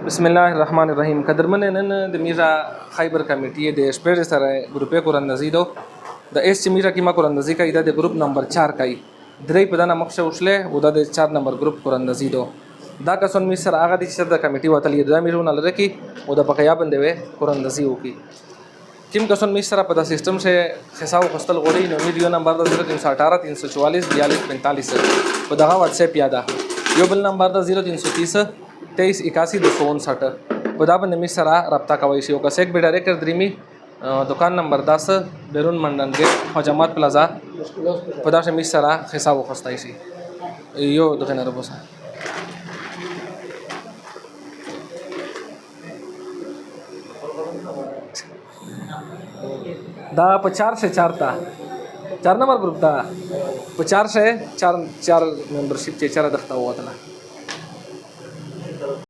बिस्मिल्लाहिर्रहमानिर्रहीम कदरमन नन د میرا خیبر کمیټې د شپږ سره ګروپې کورندزي دو د اس چې میرا کیما کورندزي کوي د ګروپ نمبر 4 کوي درې په دنه مخشه وشله او د 4 نمبر ګروپ کورندزي دو دا کسون می سره هغه د چې د کمیټې وتلی د میرونه لره کی او د بقیا بندې وې کورندزي وکي کیم کسون می سره په د سیستم سے حساب خستل غوړي نو ویډیو نمبر 0318 344 4245 په دغه واتس اپ یاده یو بل نمبر 0330 2381 په دا باندې می سره رابطه کوي شي او که سیک به ډایرکټ دریمي دکان نمبر 10 بیرون منډن کې حجامات پلازا په دا می سره حساب وخستای شي یو دغه نه ربوسه دا په 4 से 4 تا 4 नंबर ग्रुप था 4 से 4 मेंबरशिप चे 4 दख्ता हुआ था